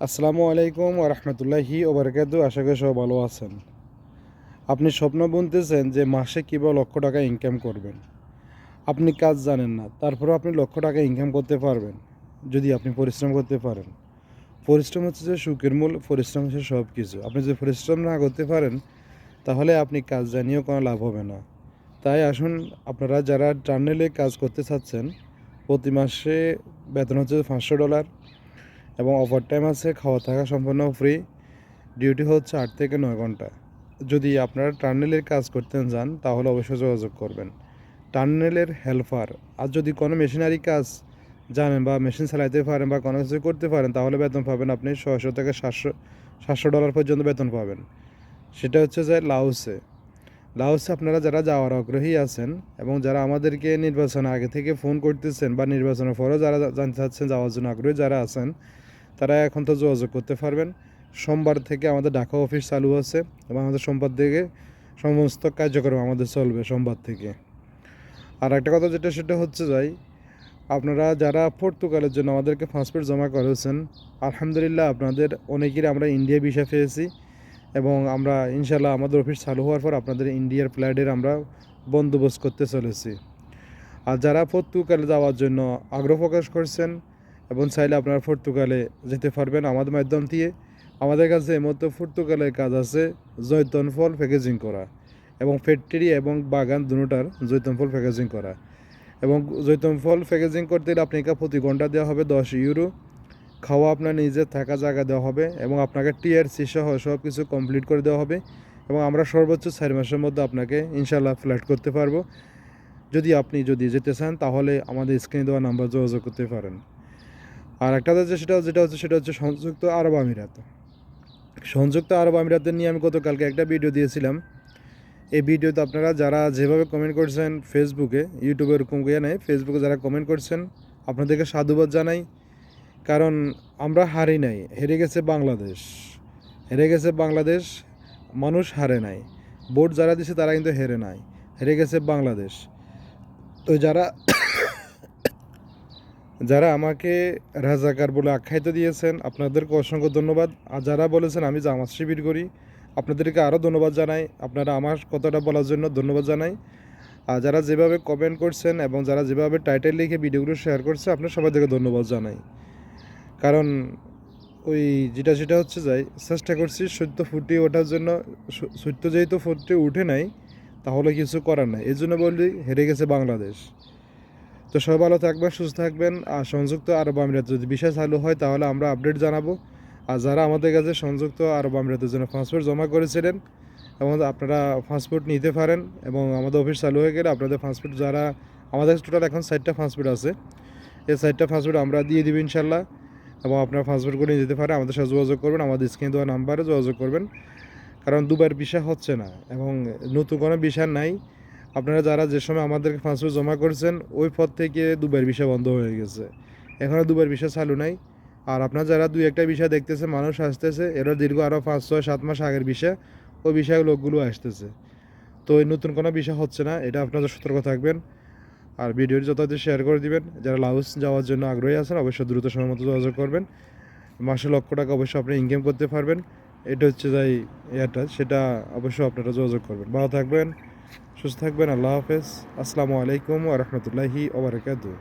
আসসালামু আলাইকুম রহমতুল্লাহি ওবরাকাতু। আশা করি সব ভালো আছেন। আপনি স্বপ্ন বুনতেছেন যে মাসে কীভাবে লক্ষ টাকা ইনকাম করবেন। আপনি কাজ জানেন না, তারপরেও আপনি লক্ষ টাকা ইনকাম করতে পারবেন যদি আপনি পরিশ্রম করতে পারেন। পরিশ্রম হচ্ছে যে সুখের মূল, পরিশ্রম হচ্ছে সব কিছু। আপনি যদি পরিশ্রম না করতে পারেন তাহলে আপনি কাজ জানিয়েও কোনো লাভ হবে না। তাই আসুন, আপনারা যারা টার্নেলে কাজ করতে চাচ্ছেন, প্রতি মাসে বেতন হচ্ছে $500 এবং ওভারটাইম আছে, খাওয়া থাকা সম্পূর্ণ ফ্রি। ডিউটি হচ্ছে 8 থেকে 9 ঘন্টা। যদি আপনারা টার্নেলের কাজ করতে যান তাহলে অবশ্যই যোগাযোগ করবেন। টার্নেলের হেল্পার। আর যদি কোনো মেশিনারি কাজ জানেন বা মেশিন চালাইতে পারেন বা কোনো কিছু করতে পারেন তাহলে বেতন পাবেন আপনি 600 থেকে 700 ডলার পর্যন্ত বেতন পাবেন। সেটা হচ্ছে যে লাওসে। লাওসে আপনারা যারা যাওয়ার আগ্রহী আছেন এবং যারা আমাদেরকে নির্বাচনের আগে থেকে ফোন করতেছেন বা নির্বাচনের পরেও যারা জানতে চাচ্ছেন যাওয়ার জন্য আগ্রহী যারা আছেন, তারা এখন তো যোগাযোগ করতে পারবেন। সোমবার থেকে আমাদের ঢাকা অফিস চালু আছে এবং আমাদের সোমবার থেকে সমস্ত কার্যক্রম আমাদের চলবে সোমবার থেকে। আর একটা কথা সেটা হচ্ছে আপনারা যারা পর্তুগালের জন্য আমাদেরকে পাসপোর্ট জমা করেছেন, আলহামদুলিল্লাহ আপনাদের অনেকেরই আমরা ইন্ডিয়া ভিসা পেয়েছি এবং আমরা ইনশাল্লাহ আমাদের অফিস চালু হওয়ার পর আপনাদের ইন্ডিয়ার ফ্লাইটের আমরা বন্দোবস্ত করতে চলেছি। আর যারা পর্তুগালে যাওয়ার জন্য আগ্রহ প্রকাশ করছেন এবং চাইলে আপনারা পর্তুগালে যেতে পারবেন আমাদের মাধ্যম দিয়ে। আমাদের কাছে এই মতো পর্তুগালের কাজ আছে জৈতন ফল প্যাকেজিং করা এবং ফ্যাক্টরি এবং বাগান দুটার জৈতন ফল প্যাকেজিং করা। এবং জৈতন ফল প্যাকেজিং করতে গেলে আপনাকে প্রতি ঘন্টা দেওয়া হবে €10। খাওয়া আপনার নিজের থাকা জায়গা দেওয়া হবে এবং আপনাকে টিআরসি সহ সব কিছু কমপ্লিট করে দেওয়া হবে এবং আমরা সর্বোচ্চ 4 মাসের মধ্যে আপনাকে ইনশাল্লাহ ফ্লাইট করতে পারবো। আপনি যেতে চান তাহলে আমাদের স্ক্রিনে দেওয়া নাম্বার যোগাযোগ করতে পারেন। আর একটা সেটা হচ্ছে সংযুক্ত আরব আমিরাত। সংযুক্ত আরব আমিরাতের নিয়ে আমি গতকালকে একটা ভিডিও দিয়েছিলাম। এই ভিডিওতে আপনারা যারা যেভাবে কমেন্ট করছেন ফেসবুকে, ইউটিউবে এরকম নেই, ফেসবুকে যারা কমেন্ট করছেন আপনাদেরকে সাধুবাদ জানাই। কারণ আমরা হারি নাই, হেরে গেছে বাংলাদেশ। হেরে গেছে বাংলাদেশ, মানুষ হারে নাই। ভোট যারা দিছে তারা কিন্তু হেরে নাই, হেরে গেছে বাংলাদেশ। তো যারা আমাকে রাজাকার বলে আখ্যায়িত দিয়েছেন আপনাদেরকে অসংখ্য ধন্যবাদ। আর যারা বলেছেন আমি জামাত শিবির করি, আপনাদেরকে আরও ধন্যবাদ জানাই। আপনারা আমার কথাটা বলার জন্য ধন্যবাদ জানাই। আর যারা যেভাবে কমেন্ট করছেন এবং যারা যেভাবে টাইটেল লিখে ভিডিওগুলো শেয়ার করছে আপনার সবাইকে ধন্যবাদ জানাই। কারণ ওই যেটা হচ্ছে চেষ্টা করছি সত্য ফুটিয়ে ওঠার জন্য। সত্য যেহেতু ফুটিয়ে উঠে নাই তাহলে কিছু করার নাই, এই জন্য বলি হেরে গেছে বাংলাদেশ। তো সবাই ভালো থাকবেন, সুস্থ থাকবেন। আর সংযুক্ত আরব আমিরাত যদি ভিসা চালু হয় তাহলে আমরা আপডেট জানাবো। আর যারা আমাদের কাছে সংযুক্ত আরব আমিরাতের জন্য পাসপোর্ট জমা করেছিলেন এবং আপনারা পাসপোর্ট নিতে পারেন এবং আমাদের অফিস চালু হয়ে গেলে আপনাদের পাসপোর্ট যারা আমাদের টোটাল এখন 4টা পাসপোর্ট আছে, এই 4টা পাসপোর্ট আমরা দিয়ে দিব ইনশাল্লাহ। এবং আপনারা পাসপোর্ট করে নিয়ে যেতে পারেন, আমাদের সাথে যোগাযোগ করবেন, আমাদের স্ক্রিনে দেওয়া নাম্বারে যোগাযোগ করবেন। কারণ দুবার ভিসা হচ্ছে না এবং নতুন কোনো ভিসা নাই। আপনারা যারা যে সময় আমাদেরকে পাসপোর্ট জমা করছেন ওই পর থেকে দুবার ভিসা বন্ধ হয়ে গেছে, এখনও দুবার ভিসা চালু নাই। আর আপনারা যারা 2-1টা ভিসা দেখতেছে মানুষ আসতেছে, এরা দীর্ঘ আরও 5-6-7 মাস আগের ভিসা, ওই ভিসায় লোকগুলো আসতেছে। তো ওই নতুন কোনো ভিসা হচ্ছে না, এটা আপনারা সতর্ক থাকবেন। আর ভিডিওটি যথাযথ শেয়ার করে দিবেন। যারা লাওস যাওয়ার জন্য আগ্রহী আছেন অবশ্যই দ্রুত সময় মতো যোগাযোগ করবেন। মাসে লক্ষ টাকা অবশ্যই আপনি ইনকাম করতে পারবেন। এটা হচ্ছে সেটা অবশ্যই আপনারা যোগাযোগ করবেন। ভালো থাকবেন, সুস্থ থাকবেন। আল্লাহ হাফেজ। আসসালামু আলাইকুম ওয়া রাহমাতুল্লাহি ওয়া বারাকাতুহু।